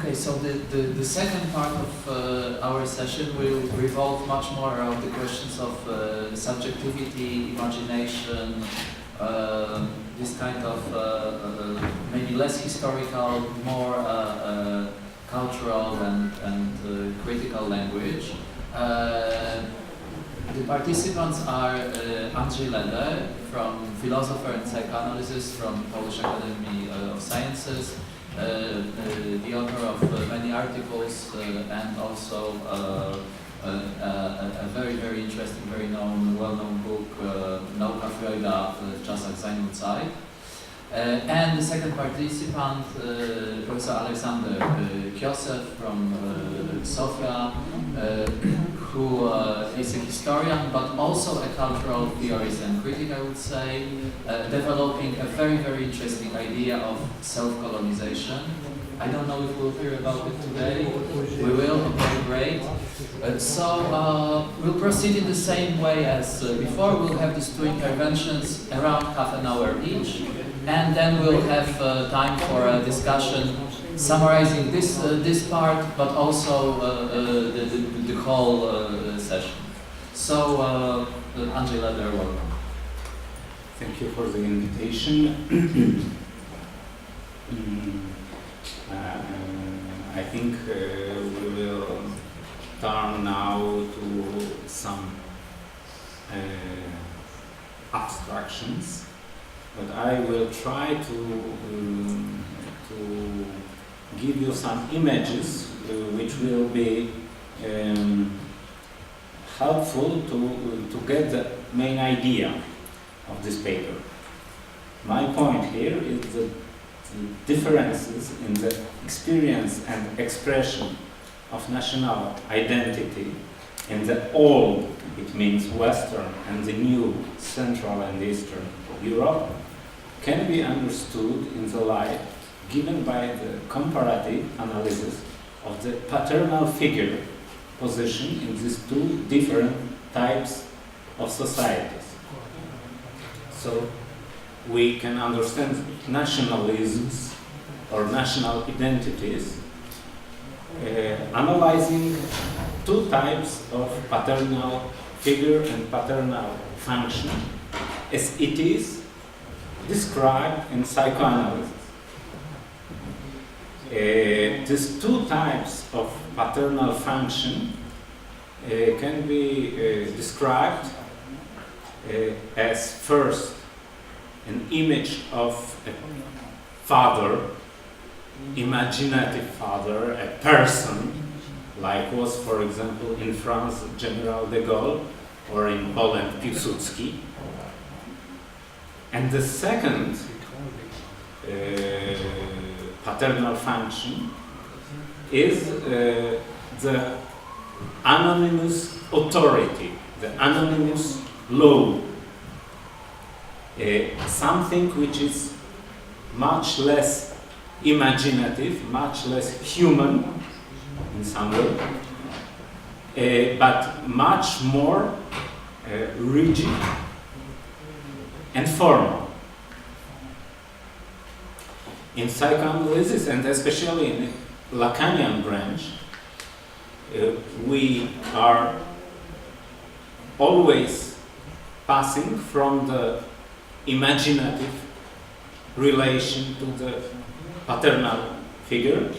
Okay, so the second part of our session will revolve much more around the questions of subjectivity, imagination, this kind of maybe less historical, more cultural and critical language. The participants are Andrzej Leder, philosopher and psychoanalyst from Polish Academy of Sciences, the author of many articles and also a very, very interesting, very well-known book, Nauka Freuda w czasach Sein und Zeit. And the second participant, Professor Alexander Kiosef from Sofia, who is a historian but also a cultural theorist and critic, I would say, developing a very, very interesting idea of self-colonization. I don't know if we'll hear about it today. We will, okay, great. So we'll proceed in the same way as before. We'll have these two interventions around half an hour each, and then we'll have time for a discussion summarizing this part, but also the whole session. So, Andrzej Leder, welcome. Thank you for the invitation. I think we will turn now to some abstractions, but I will try to give you some images which will be helpful to get the main idea of this paper. My point here is the differences in the experience and expression of national identity in the old, it means Western, and the new Central and Eastern Europe, can be understood in the light given by the comparative analysis of the paternal figure position in these two different types of societies. So we can understand nationalisms or national identities analyzing two types of paternal figure and paternal function as it is described in psychoanalysis. These two types of paternal function can be described as first an image of a father, imaginative father, a person, like was, for example, in France General de Gaulle, or in Poland Piłsudski. And the second paternal function is the anonymous authority, the anonymous law. Something which is much less imaginative, much less human in some way, but much more rigid and formal. In psychoanalysis, and especially in the Lacanian branch, we are always passing from the imaginative relation to the paternal figure,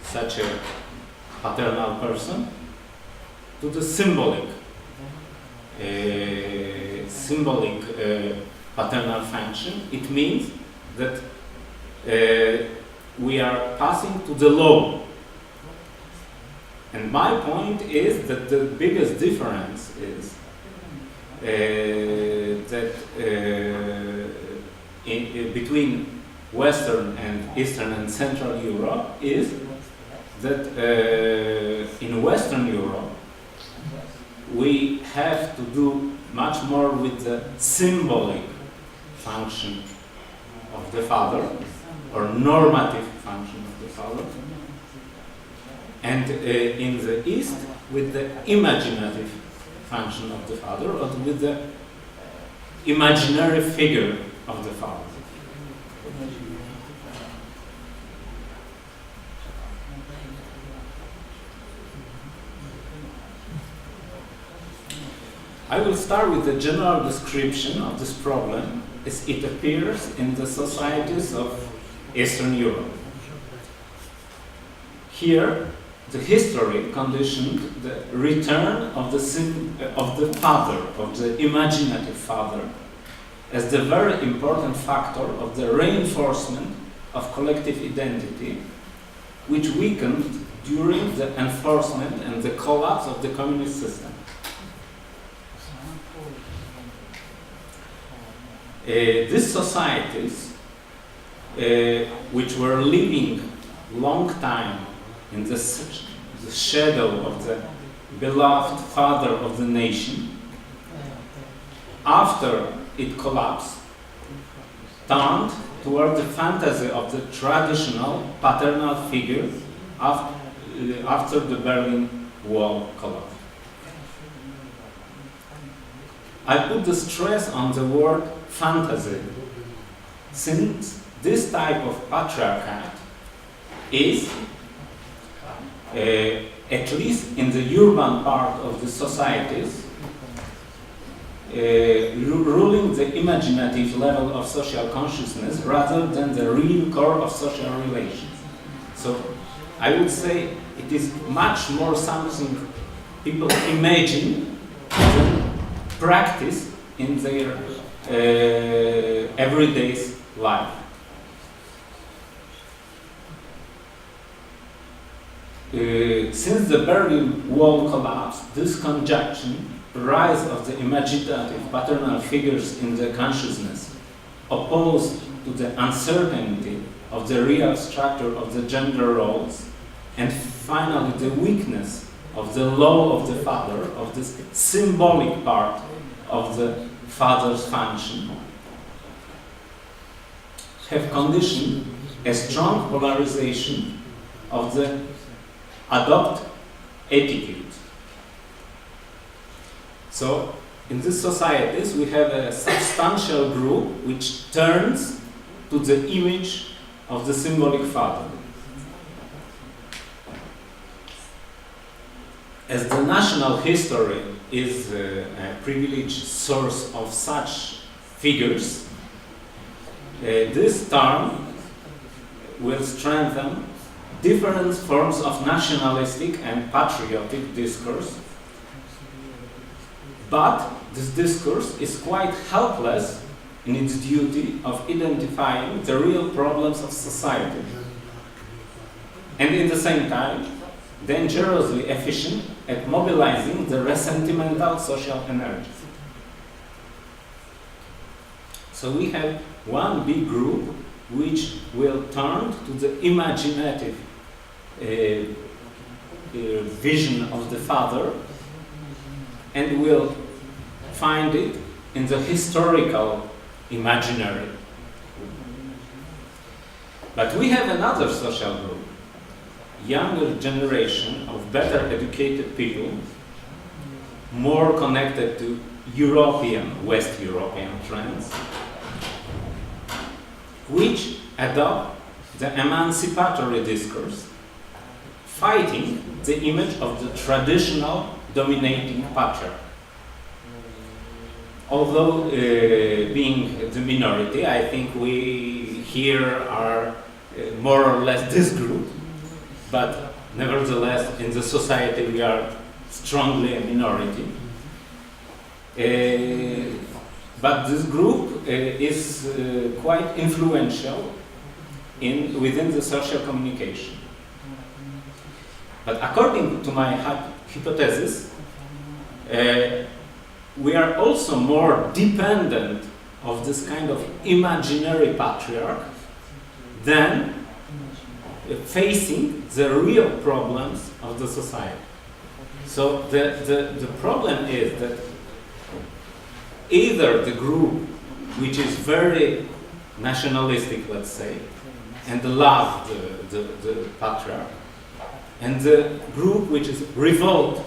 such a paternal person, to the symbolic paternal function. It means that we are passing to the law. And my point is that the biggest difference is that between Western and Eastern and Central Europe is that in Western Europe we have to do much more with the symbolic function of the father, or normative function of the father, and in the East with the imaginative function of the father, or with the imaginary figure of the father. I will start with the general description of this problem as it appears in the societies of Eastern Europe. Here, the history conditioned the return of the father, of the imaginative father, as the very important factor of the reinforcement of collective identity, which weakened during the enforcement and the collapse of the communist system. These societies, which were living long time in the shadow of the beloved father of the nation, after it collapsed, turned toward the fantasy of the traditional paternal figure after the Berlin Wall collapsed. I put the stress on the word fantasy, since this type of patriarchate is, at least in the urban part of the societies, ruling the imaginative level of social consciousness rather than the real core of social relations. So I would say it is much more something people imagine than practice in their everyday life. Since the Berlin Wall collapsed, this conjunction, rise of the imaginative paternal figures in the consciousness, opposed to the uncertainty of the real structure of the gender roles, and finally the weakness of the law of the father, of this symbolic part of the father's function, have conditioned a strong polarization of the adopt attitude. So, in these societies, we have a substantial group which turns to the image of the symbolic father. As the national history is a privileged source of such figures, this term will strengthen different forms of nationalistic and patriotic discourse. But this discourse is quite helpless in its duty of identifying the real problems of society, and in the same time dangerously efficient at mobilizing the resentimental social energy. So we have one big group which will turn to the imaginative vision of the father and will find it in the historical imaginary. But we have another social group, younger generation of better educated people, more connected to European, West European trends, which adopt the emancipatory discourse, fighting the image of the traditional dominating patriarch. Although being the minority, I think we here are more or less this group, but nevertheless in the society we are strongly a minority. But this group is quite influential within the social communication. But according to my hypothesis, we are also more dependent of this kind of imaginary patriarch than facing the real problems of the society. So the problem is that either the group which is very nationalistic, let's say, and love the patriarch, and the group which is revolt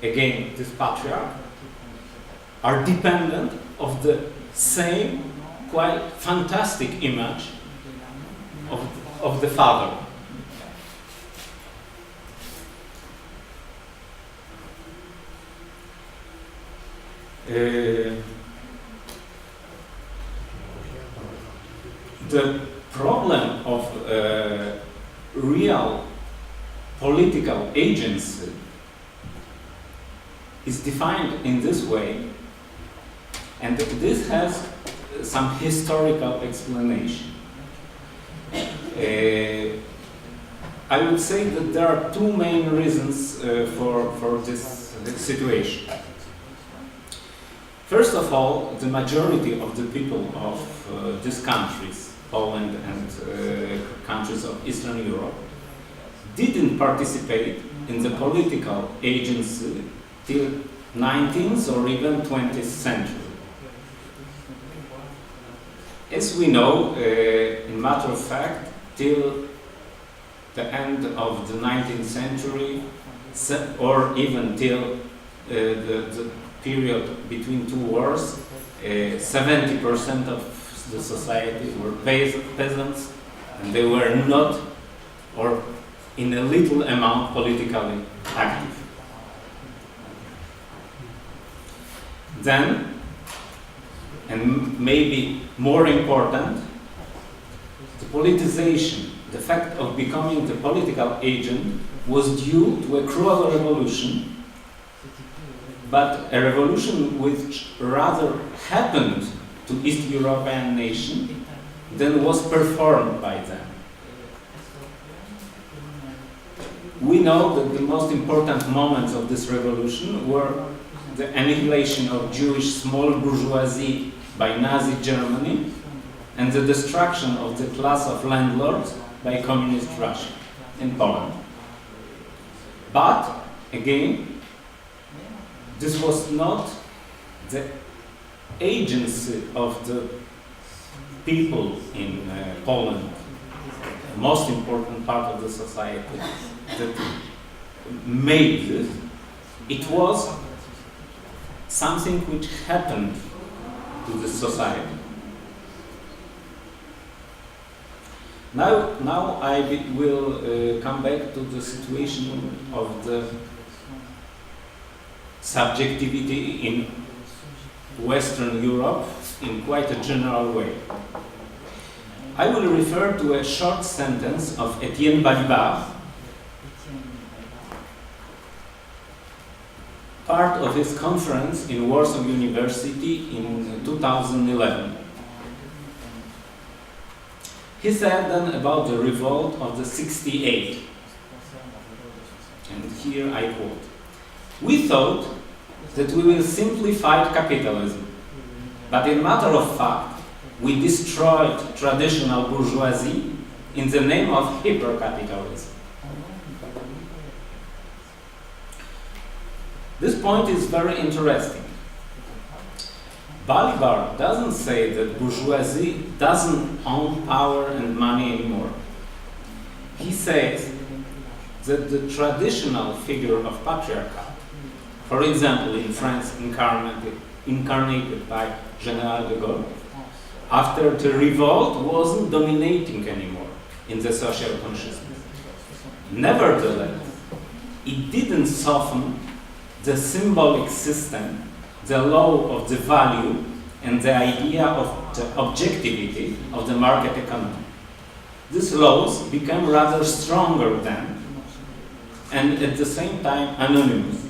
against this patriarch, are dependent of the same quite fantastic image of the father. The problem of real political agency is defined in this way, and this has some historical explanation. I would say that there are two main reasons for this situation. First of all, the majority of the people of these countries, Poland and countries of Eastern Europe, didn't participate in the political agency till 19th or even 20th century. As we know, in matter of fact, till the end of the 19th century, or even till the period between two wars, 70% of the society were peasants, and they were not, or in a little amount, politically active. Then, and maybe more important, the politicization, the fact of becoming the political agent, was due to a cruel revolution, but a revolution which rather happened to East European nations than was performed by them. We know that the most important moments of this revolution were the annihilation of Jewish small bourgeoisie by Nazi Germany and the destruction of the class of landlords by communist Russia in Poland. But, again, this was not the agency of the people in Poland, the most important part of the society, that made this. It was something which happened to the society. Now I will come back to the situation of the subjectivity in Western Europe in quite a general way. I will refer to a short sentence of Etienne Balibar, part of his conference in Warsaw University in 2011. He said then about the revolt of the 68, and here I quote, "We thought that we will simply fight capitalism, but in matter of fact, we destroyed traditional bourgeoisie in the name of hyper-capitalism." This point is very interesting. Balibar doesn't say that bourgeoisie doesn't own power and money anymore. He says that the traditional figure of patriarchat, for example in France incarnated by General de Gaulle, after the revolt wasn't dominating anymore in the social consciousness. Nevertheless, it didn't soften the symbolic system, the law of the value, and the idea of the objectivity of the market economy. These laws became rather stronger then, and at the same time anonymous.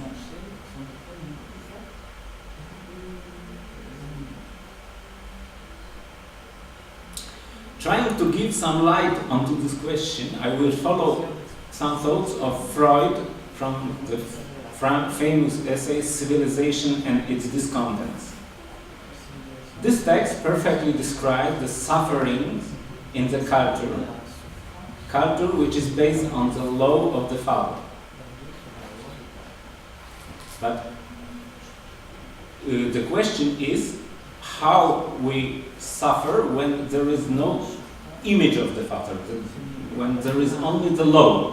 Trying to give some light onto this question, I will follow some thoughts of Freud from the famous essay Civilization and its Discontents. This text perfectly describes the suffering in the culture which is based on the law of the father. But the question is how we suffer when there is no image of the father, when there is only the law.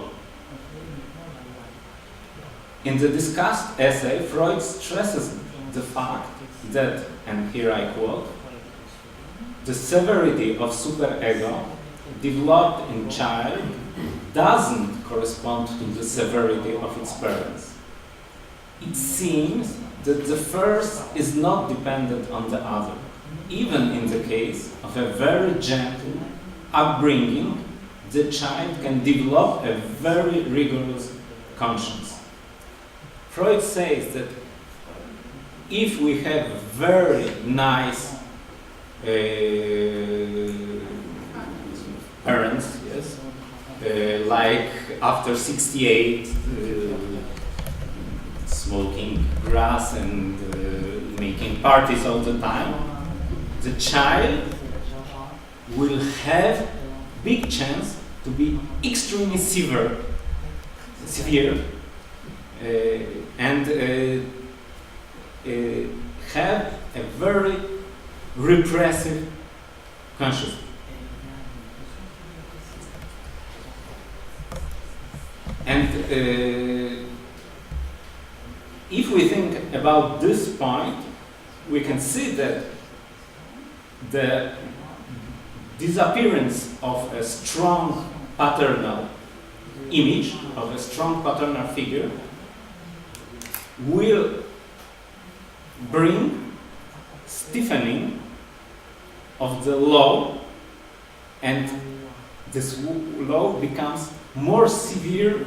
In the discussed essay, Freud stresses the fact that, and here I quote, "the severity of superego developed in child doesn't correspond to the severity of its parents. It seems that the first is not dependent on the other, even in the case of a very gentle upbringing. The child can develop a very rigorous conscience. Freud says that if we have very nice parents, yes, like after 68, smoking grass and making parties all the time, the child will have big chance to be extremely severe and have a very repressive consciousness. And if we think about this point, we can see that the disappearance of a strong paternal image, of a strong paternal figure, will bring stiffening of the law, and this law becomes more severe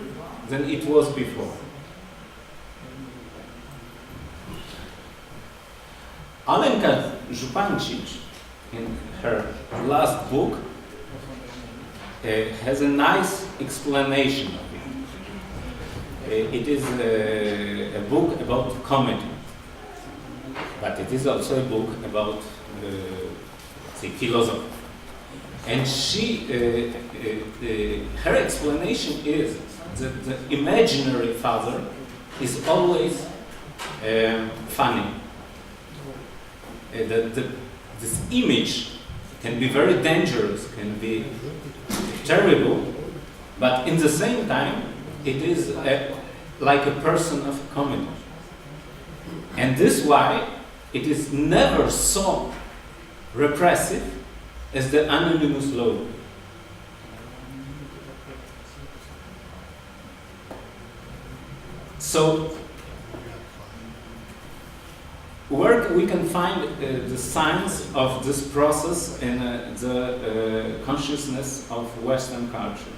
than it was before. Alenka Żupancic, in her last book, has a nice explanation of it. It is a book about comedy, but it is also a book about say, philosophy. And she, her explanation is that the imaginary father is always funny. This image can be very dangerous, can be terrible, but in the same time, it is like a person of comedy. And this is why it is never so repressive as the anonymous law. So, where we can find the signs of this process in the consciousness of Western culture?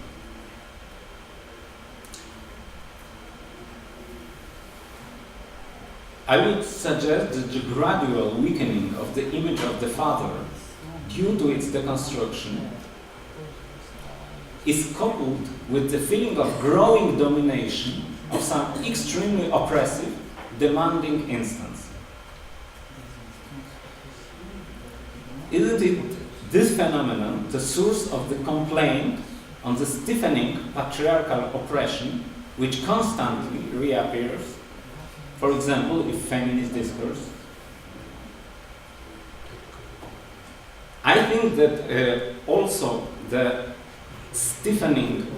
I would suggest that the gradual weakening of the image of the father due to its deconstruction is coupled with the feeling of growing domination of some extremely oppressive, demanding instance. Isn't it this phenomenon the source of the complaint on the stiffening patriarchal oppression which constantly reappears, for example, in feminist discourse? I think that also the stiffening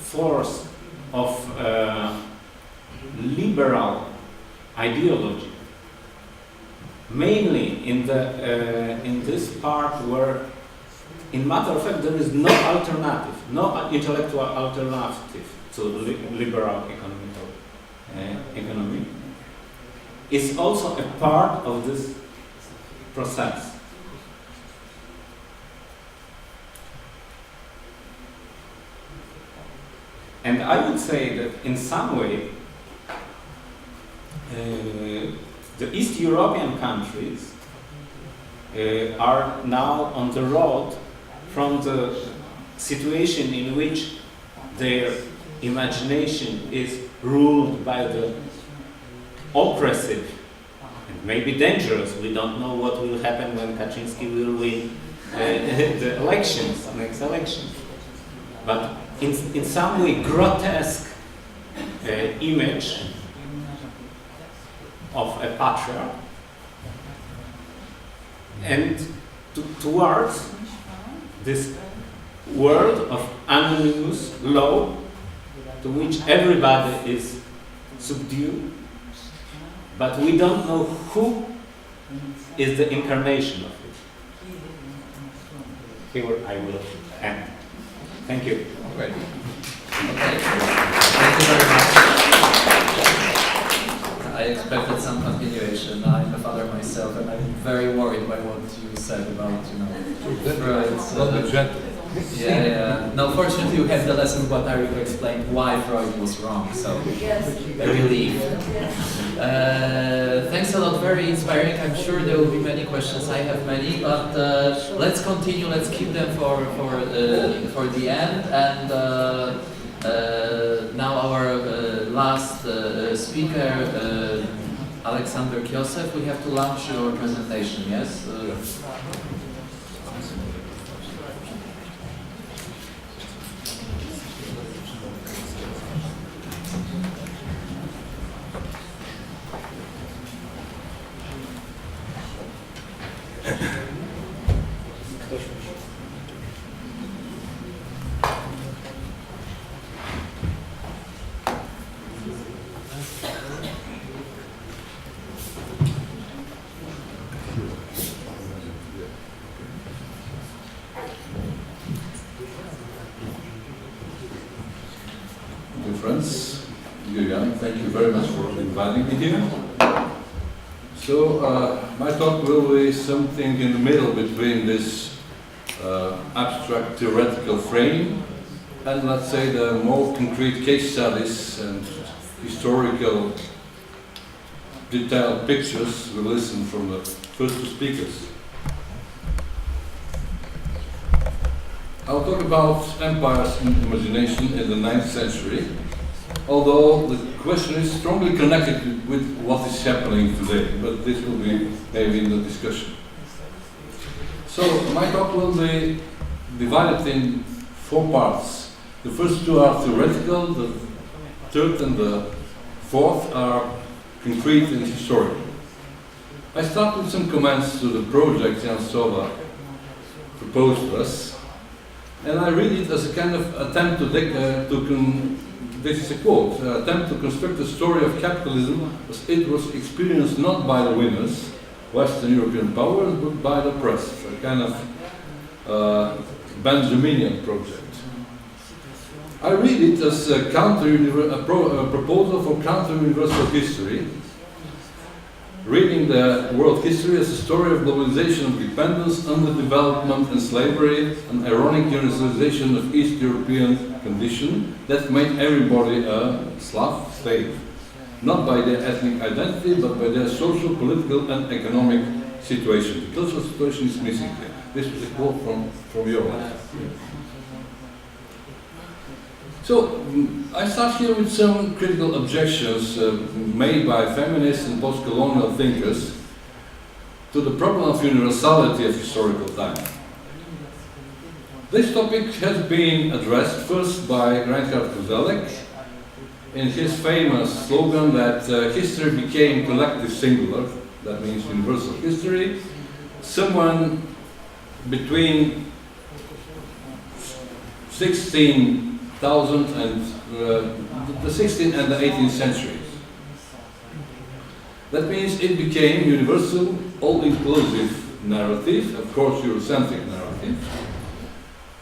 force of liberal ideology, mainly in this part where, in matter of fact, there is no alternative, no intellectual alternative to liberal economy, is also a part of this process. And I would say that in some way, the East European countries are now on the road from the situation in which their imagination is ruled by the oppressive and maybe dangerous. We don't know what will happen when Kaczynski will win the elections, next election. But in some way grotesque image of a patriarch, and towards this world of anonymous law to which everybody is subdued, but we don't know who is the incarnation of it. Here I will end. Thank you. Great. Okay. Thank you very much. you said about, Freud's... Yeah. Yeah. No, fortunately you had the lesson what Arico explained why Freud was wrong, so a relief. Thanks a lot, very inspiring. I'm sure there will be many questions, I have many, but let's continue, let's keep them for the end. And now our last speaker, Alexander Kiosev, we have to launch your presentation, yes? Dear friends, Julian, thank you very much for inviting me here. So, my talk will be something in the middle between this abstract theoretical frame and, let's say, the more concrete case studies and historical detailed pictures we listen from the first two speakers. I'll talk about empires in imagination in the 9th century, although the question is strongly connected with what is happening today, but this will be maybe in the discussion. So my talk will be divided in 4 parts. The first 2 are theoretical, the third and the fourth are concrete and historical. I start with some comments to the project Jan Sova proposed to us, and I read it as a kind of attempt to this is a quote, attempt to construct a story of capitalism as it was experienced not by the winners, Western European powers, but by the press, a kind of Benjaminian project. I read it as a proposal for counter-universal history, reading the world history as a story of globalization of dependence, underdevelopment and slavery, an ironic universalization of East European condition that made everybody a slave, not by their ethnic identity, but by their social, political and economic situation. The cultural situation is missing here. This was a quote from your life. So, I start here with some critical objections made by feminists and post-colonial thinkers to the problem of universality of historical time. This topic has been addressed first by Reinhard Koselleck in his famous slogan that history became collective singular, that means universal history. Someone between 16,000 and the 16th and the 18th centuries. That means it became universal, all-inclusive narrative, of course Eurocentric narrative,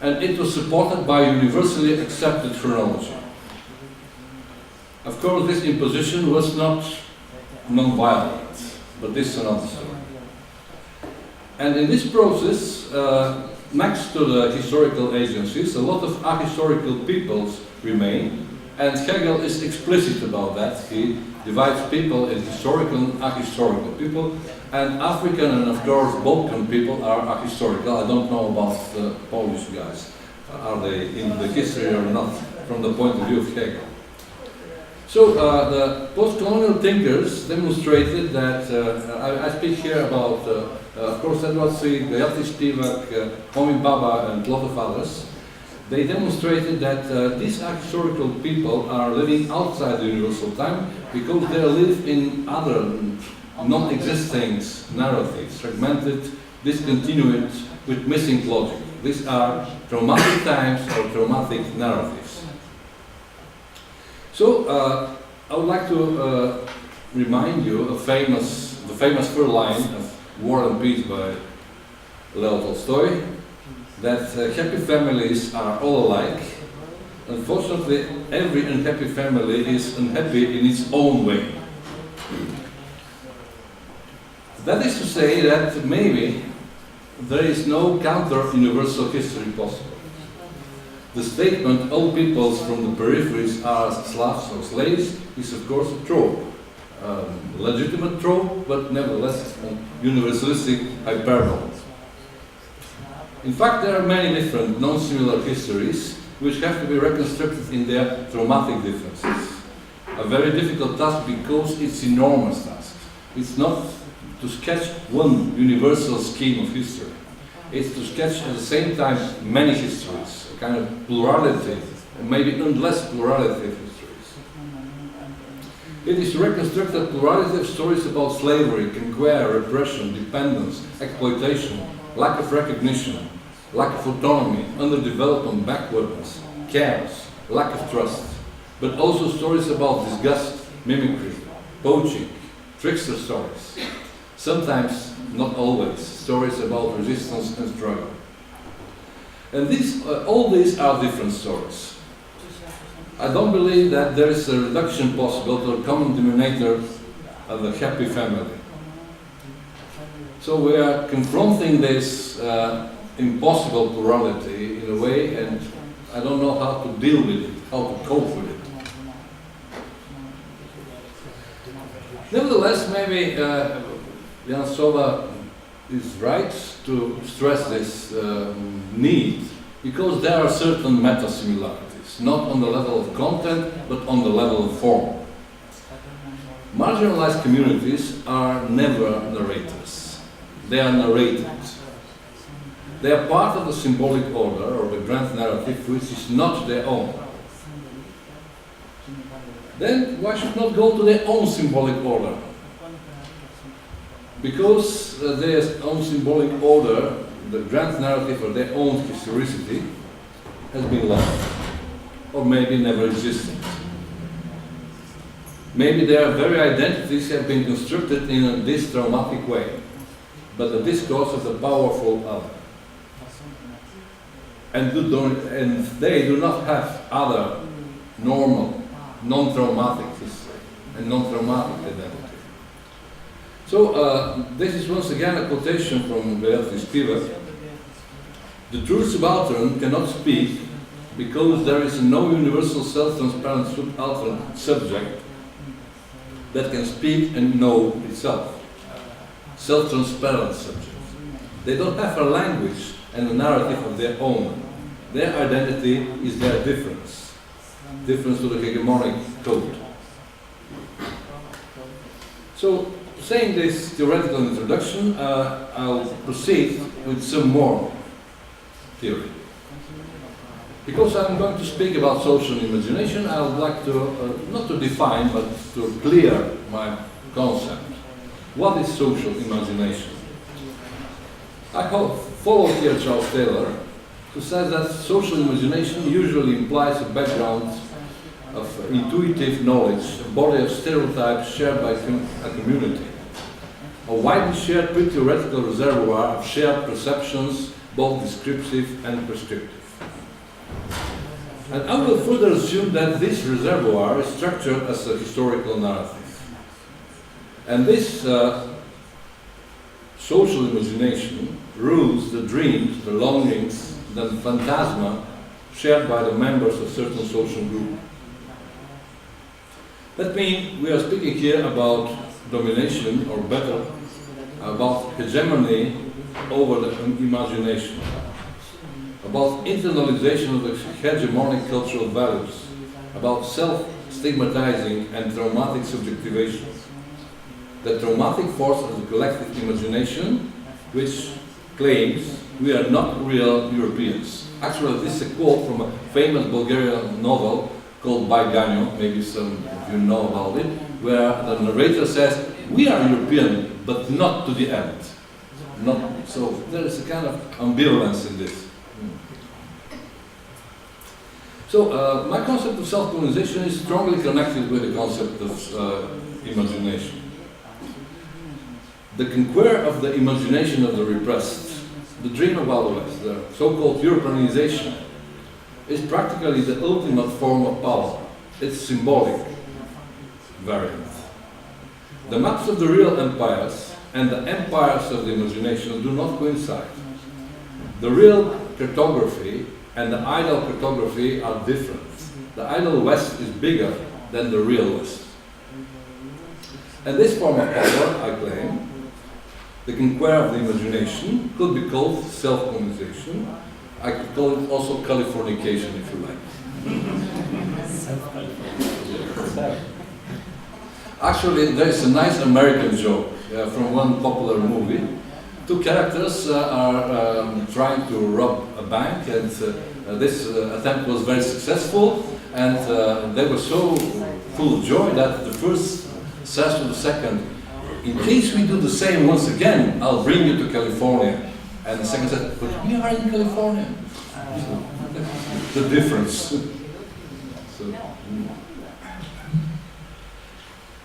and it was supported by universally accepted chronology. Of course this imposition was not non-violent, but this is another story. And in this process, next to the historical agencies, a lot of ahistorical peoples remain, and Hegel is explicit about that. He divides people in historical and ahistorical people, and African and of course Balkan people are ahistorical. I don't know about the Polish guys. Are they in the history or not, from the point of view of Hegel? So the post-colonial thinkers demonstrated that, I speak here about of course Edward Said, Gayatri Spivak, Homi Bhabha and a lot of others. They demonstrated that these historical people are living outside the universal time because they live in other non-existing narratives, fragmented, discontinued, with missing logic. These are traumatic times or traumatic narratives. So I would like to remind you of the famous first line of War and Peace by Leo Tolstoy, that happy families are all alike. Unfortunately, every unhappy family is unhappy in its own way. That is to say that maybe there is no counter-universal history possible. The statement, all peoples from the peripheries are Slavs or slaves, is of course a trope. Legitimate trope, but nevertheless a universalistic hyperbole. In fact, there are many different non-similar histories which have to be reconstructed in their traumatic differences. A very difficult task because it's enormous task. It's not to sketch one universal scheme of history. It's to sketch at the same time many histories, a kind of plurality, maybe endless plurality of histories. It is to reconstruct a plurality of stories about slavery, conquest, repression, dependence, exploitation, lack of recognition, lack of autonomy, underdevelopment, backwardness, chaos, lack of trust, but also stories about disgust, mimicry, poaching, trickster stories. Sometimes, not always, stories about resistance and struggle. And all these are different stories. I don't believe that there is a reduction possible to a common denominator of the happy family. So we are confronting this impossible plurality in a way, and I don't know how to deal with it, how to cope with it. Nevertheless, maybe Jan Sova is right to stress this need, because there are certain meta-similarities, not on the level of content, but on the level of form. Marginalized communities are never narrators. They are narrated. They are part of the symbolic order, or the grand narrative, which is not their own. Then why should not go to their own symbolic order? Because their own symbolic order, the grand narrative or their own historicity, has been lost, or maybe never existed. Maybe their very identities have been constructed in this traumatic way, but the discourse of the powerful other. And they do not have other normal, non-traumatic history and non-traumatic identity. So this is once again a quotation from Beatrice Spivak. The true subaltern cannot speak because there is no universal self-transparent subaltern subject that can speak and know itself. Self-transparent subject. They don't have a language and a narrative of their own. Their identity is their difference. Difference to the hegemonic code. So, saying this theoretical introduction, I'll proceed with some more theory. Because I'm going to speak about social imagination, I would like to, not to define, but to clear my concept. What is social imagination? I follow here Charles Taylor, who says that social imagination usually implies a background of intuitive knowledge, a body of stereotypes shared by a community, a widely shared pre-theoretical reservoir of shared perceptions, both descriptive and prescriptive. And I will further assume that this reservoir is structured as a historical narrative. And this social imagination rules the dreams, the longings, the phantasma shared by the members of certain social group. That means we are speaking here about domination, or better, about hegemony over the imagination, about internalization of the hegemonic cultural values, about self-stigmatizing and traumatic subjectivation. The traumatic force of the collective imagination, which claims we are not real Europeans. Actually, this is a quote from a famous Bulgarian novel called Baiganio, maybe some of you know about it, where the narrator says, we are European, but not to the end. So there is a kind of ambivalence in this. So my concept of self-colonization is strongly connected with the concept of imagination. The conquest of the imagination of the repressed, the dream of West, the so-called Europeanization, is practically the ultimate form of power. It's symbolic variant. The maps of the real empires and the empires of the imagination do not coincide. The real cartography and the ideal cartography are different. The ideal West is bigger than the real West. And this form of power, I claim, the conquer of the imagination, could be called self-colonization. I could call it also Californication, if you like. Actually, there is a nice American joke from one popular movie. Two characters are trying to rob a bank, and this attempt was very successful, and they were so full of joy that the first says to the second, "In case we do the same once again, I'll bring you to California." And the second said, "But we are in California." The difference.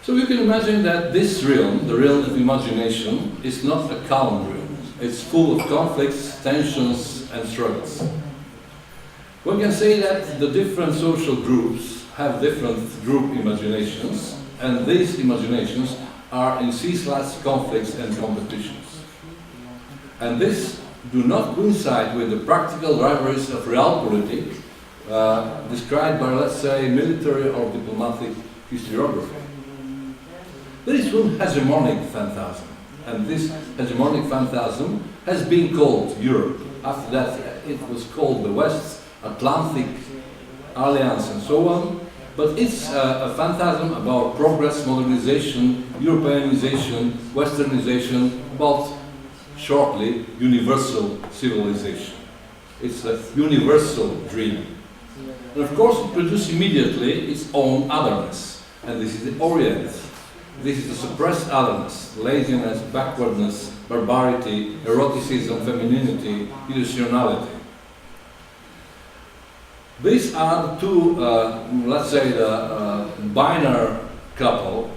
So you can imagine that this realm, the realm of imagination, is not a calm realm. It's full of conflicts, tensions, and struggles. One can say that the different social groups have different group imaginations, and these imaginations are in ceaseless conflicts and competitions. And this do not coincide with the practical rivalries of realpolitik described by, let's say, military or diplomatic historiography. There is one hegemonic phantasm, and this hegemonic phantasm has been called Europe. After that, it was called the West, Atlantic Alliance, and so on. But it's a phantasm about progress, modernization, Europeanization, Westernization, about, shortly, universal civilization. It's a universal dream. And of course, it produces immediately its own otherness. And this is the Orient. This is the suppressed otherness, laziness, backwardness, barbarity, eroticism, femininity, illusionality. These are the two, let's say, the binary couple,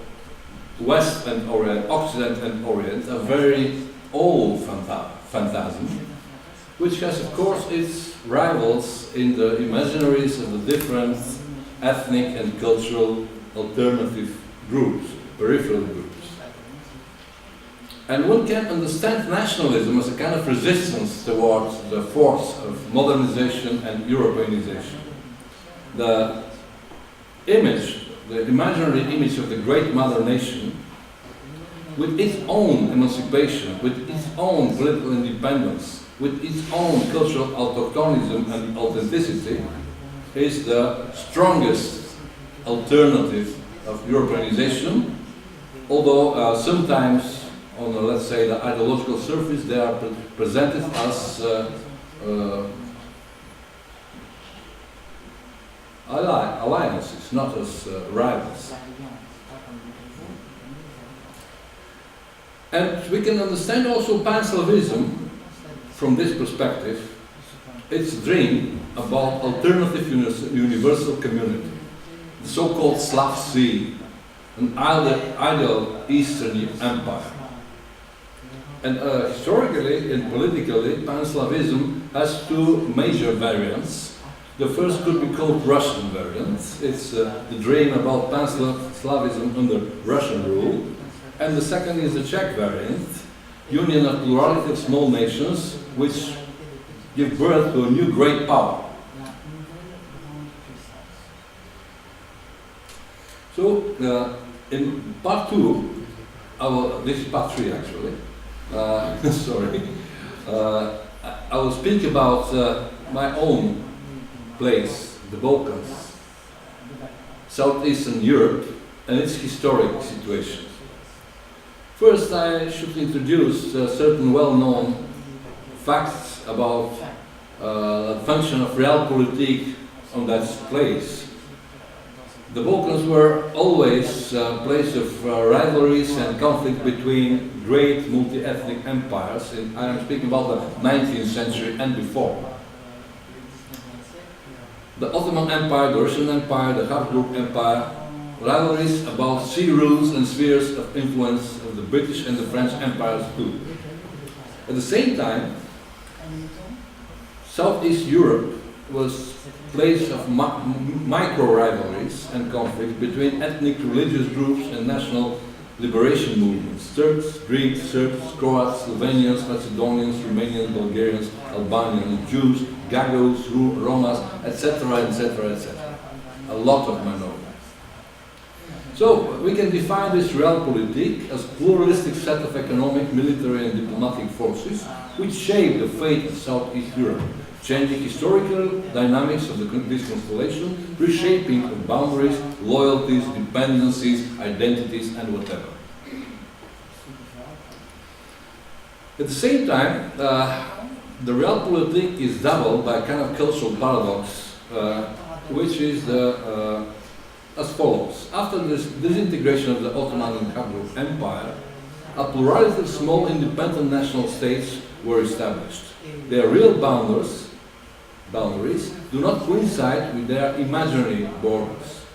West and Orient, Occident and Orient, a very old phantasm, which has, of course, its rivals in the imaginaries of the different ethnic and cultural alternative groups, peripheral groups. And one can understand nationalism as a kind of resistance towards the force of modernization and Europeanization. The image, the imaginary image of the great mother nation, with its own emancipation, with its own political independence, with its own cultural autochthonism and authenticity, is the strongest alternative of Europeanization, although sometimes on, let's say, the ideological surface, they are presented as alliances, not as rivals. And we can understand also Panslawism from this perspective, its dream about alternative universal community, the so-called Slav Sea, an ideal Eastern Empire. And historically and politically, Panslavism has two major variants. The first could be called Russian variant. It's the dream about Panslavism under Russian rule. And the second is the Czech variant, union of plurality of small nations, which give birth to a new great power. So, in part two, this is part three actually, sorry, I will speak about my own place, the Balkans, Southeastern Europe, and its historic situation. First, I should introduce certain well-known facts about the function of realpolitik on that place. The Balkans were always a place of rivalries and conflict between great multi-ethnic empires. I am speaking about the 19th century and before. The Ottoman Empire, the Russian Empire, the Habsburg Empire, rivalries about sea routes and spheres of influence of the British and the French empires too. At the same time, Southeast Europe was a place of micro rivalries and conflicts between ethnic religious groups and national liberation movements: Turks, Greeks, Serbs, Croats, Slovenians, Macedonians, Romanians, Bulgarians, Albanians, Jews, Gagos, Romas, etc., etc., etc. A lot of minorities. So we can define this realpolitik as pluralistic set of economic, military and diplomatic forces which shape the fate of Southeast Europe, changing historical dynamics of this constellation, reshaping of boundaries, loyalties, dependencies, identities and whatever. At the same time, the realpolitik is doubled by a kind of cultural paradox, which is as follows. After this disintegration of the Ottoman and Habsburg Empire, a plurality of small independent national states were established. Their real boundaries do not coincide with their imaginary borders.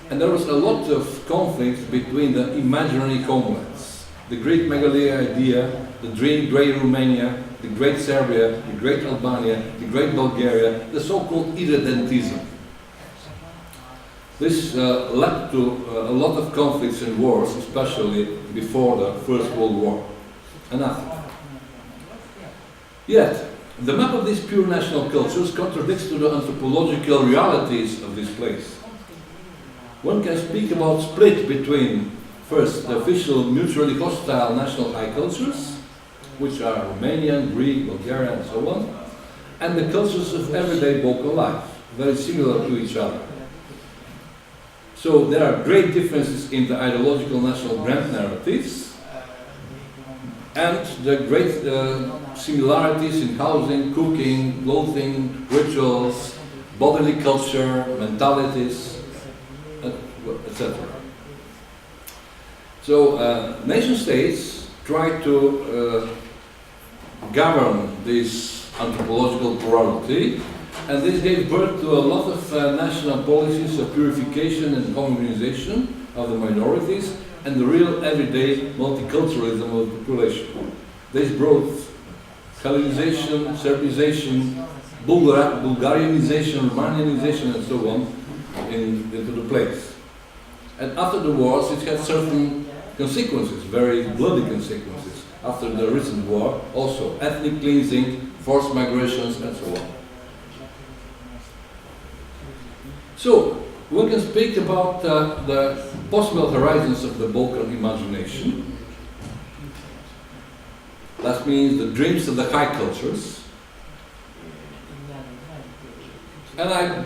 And there was a lot of conflict between the imaginary homelands. The Great Megalia idea, the dream Great Romania, the Great Serbia, the Great Albania, the Great Bulgaria, the so-called irredentism. This led to a lot of conflicts and wars, especially before the First World War and after. Yet, the map of these pure national cultures contradicts to the anthropological realities of this place. One can speak about split between, first, the official mutually hostile national high cultures, which are Romanian, Greek, Bulgarian, and so on, and the cultures of everyday Balkan life, very similar to each other. So there are great differences in the ideological national grand narratives and the great similarities in housing, cooking, clothing, rituals, bodily culture, mentalities, etc. So nation states try to govern this anthropological plurality, and this gave birth to a lot of national policies of purification and homogenization of the minorities and the real everyday multiculturalism of the population. This brought Hellenization, Serbization, Bulgarianization, Romanianization and so on into the place. And after the wars it had certain consequences, very bloody consequences. After the recent war also ethnic cleansing, forced migrations and so on. So, we can speak about the possible horizons of the Balkan imagination. That means the dreams of the high cultures. And I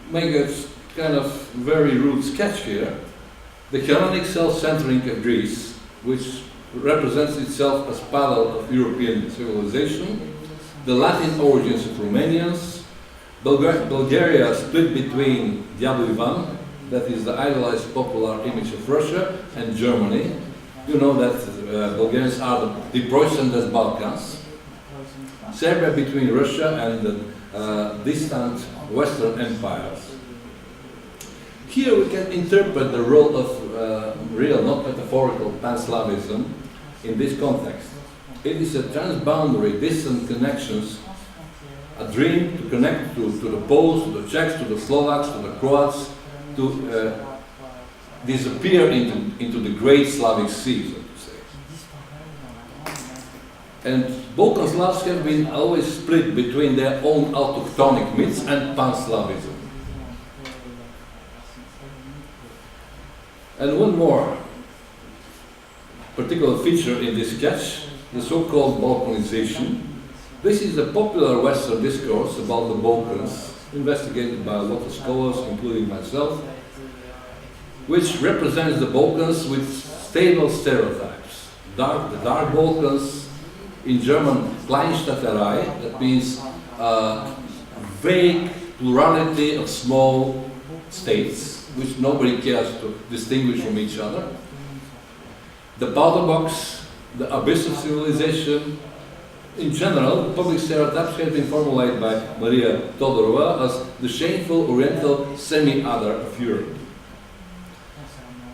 make a kind of very rude sketch here. The Hellenic self-centering of Greece, which represents itself as pattern of European civilization, the Latin origins of Romanians, Bulgaria split between Diablo Ivan, that is the idealized popular image of Russia, and Germany. You know that Bulgarians are the Preußen des Balkans. Serbia between Russia and the distant Western empires. Here we can interpret the role of real, not metaphorical, Panslavism in this context. It is a transboundary, distant connections, a dream to connect to the Poles, to the Czechs, to the Slovaks, to the Croats, to disappear into the great Slavic sea, so to say. And Balkan Slavs have been always split between their own autochthonic myths and Panslavism. And one more particular feature in this sketch, the so-called Balkanization. This is a popular Western discourse about the Balkans, investigated by a lot of scholars, including myself, which represents the Balkans with stable stereotypes. The dark Balkans, in German Kleinstaaterei, that means vague plurality of small states, which nobody cares to distinguish from each other. The powder box, the abyss of civilization. In general, public stereotypes have been formulated by Maria Todorova as the shameful oriental semi-other of Europe.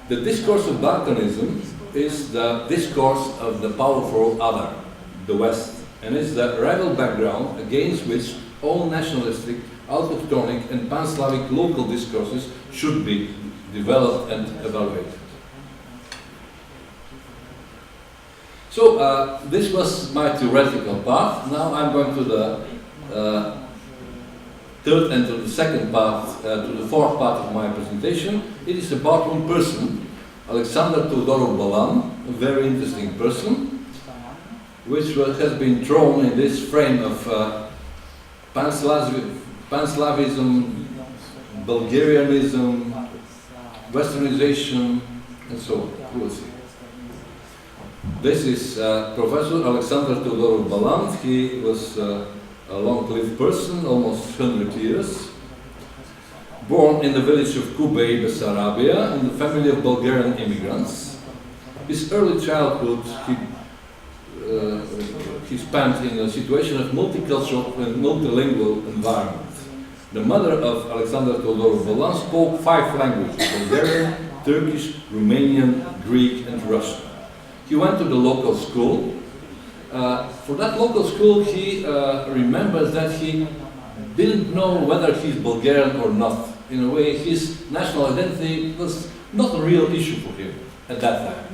The discourse of Balkanism is the discourse of the powerful other, the West, and it's the rival background against which all nationalistic, autochthonic and pan-Slavic local discourses should be developed and evaluated. So this was my theoretical part. Now I'm going to the third and to the second part, to the fourth part of my presentation. It is about one person, Alexander Teodorov Balan, a very interesting person, which has been thrown in this frame of Panslavism, Bulgarianism, Westernization, and so on. You will see. This is Professor Alexander Teodorov Balan. He was a long-lived person, almost 100 years. Born in the village of Kubey, Bessarabia, in the family of Bulgarian immigrants. His early childhood he spent in a situation of multicultural and multilingual environment. The mother of Alexander Teodorov Balan spoke 5 languages: Bulgarian, Turkish, Romanian, Greek, and Russian. He went to the local school. For that local school, he remembers that he didn't know whether he's Bulgarian or not. In a way, his national identity was not a real issue for him at that time.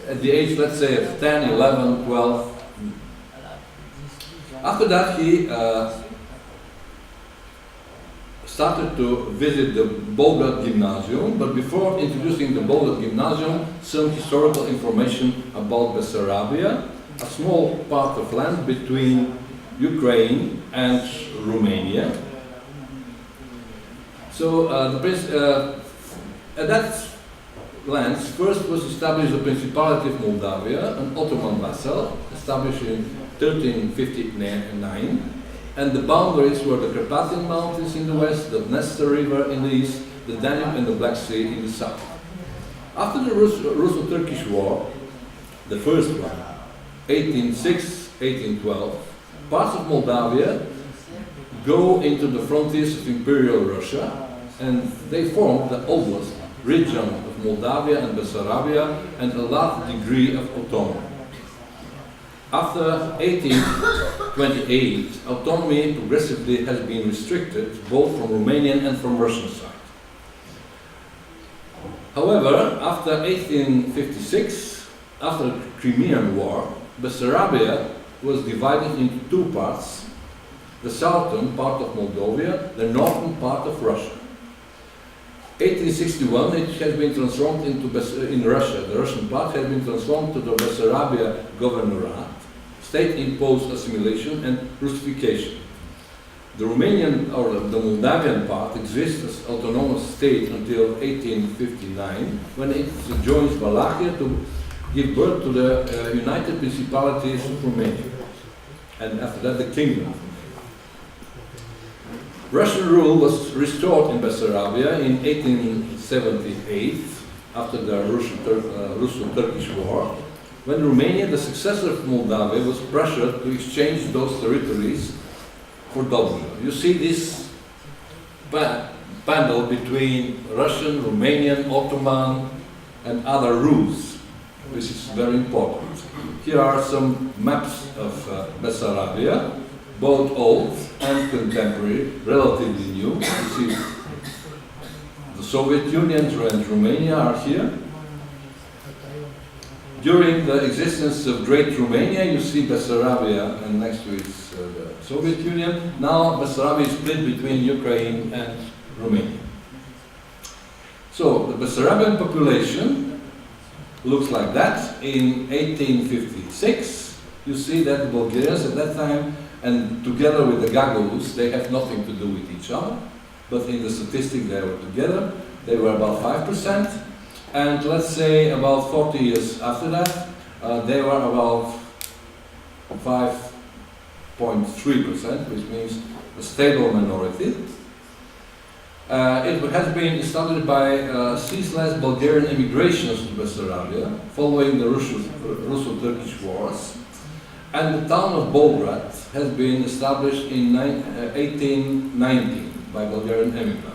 At the age, let's say, of 10, 11, 12. After that, he started to visit the Belgrade Gymnasium, but before introducing the Belgrade Gymnasium, some historical information about Bessarabia, a small part of land between Ukraine and Romania. So at that land first was established the Principality of Moldavia, an Ottoman vassal, established in 1359, and the boundaries were the Carpathian Mountains in the west, the Dniester River in the east, the Danube and the Black Sea in the south. After the Russo-Turkish War, the first one, 1806-1812, parts of Moldavia go into the frontiers of Imperial Russia, and they form the oblast region of Moldavia and Bessarabia, and a large degree of autonomy. After 1828, autonomy progressively has been restricted both from Romanian and from Russian side. However, after 1856, after the Crimean War, Bessarabia was divided into 2 parts: the southern part of Moldavia, the northern part of Russia. 1861, it has been transformed into in Russia. The Russian part has been transformed to the Bessarabia Governorate, state-imposed assimilation and Russification. The Romanian or the Moldavian part exists as autonomous state until 1859, when it joins Wallachia to give birth to the United Principalities of Romania, and after that the kingdom. Russian rule was restored in Bessarabia in 1878, after the Russo-Turkish War, when Romania, the successor of Moldavia, was pressured to exchange those territories for Dublin. You see this panel between Russian, Romanian, Ottoman, and other rules, which is very important. Here are some maps of Bessarabia, both old and contemporary, relatively new. You see the Soviet Union and Romania are here. During the existence of Great Romania, you see Bessarabia, and next to it the Soviet Union. Now Bessarabia is split between Ukraine and Romania. So the Bessarabian population looks like that. In 1856, you see that the Bulgarians at that time, and together with the Gagauz, they have nothing to do with each other, but in the statistic they were together. They were about 5%, and let's say about 40 years after that, they were about 5.3%, which means a stable minority. It has been established by ceaseless Bulgarian immigrations to Bessarabia following the Russo-Turkish Wars, and the town of Belgrade has been established in 1819 by Bulgarian immigrants.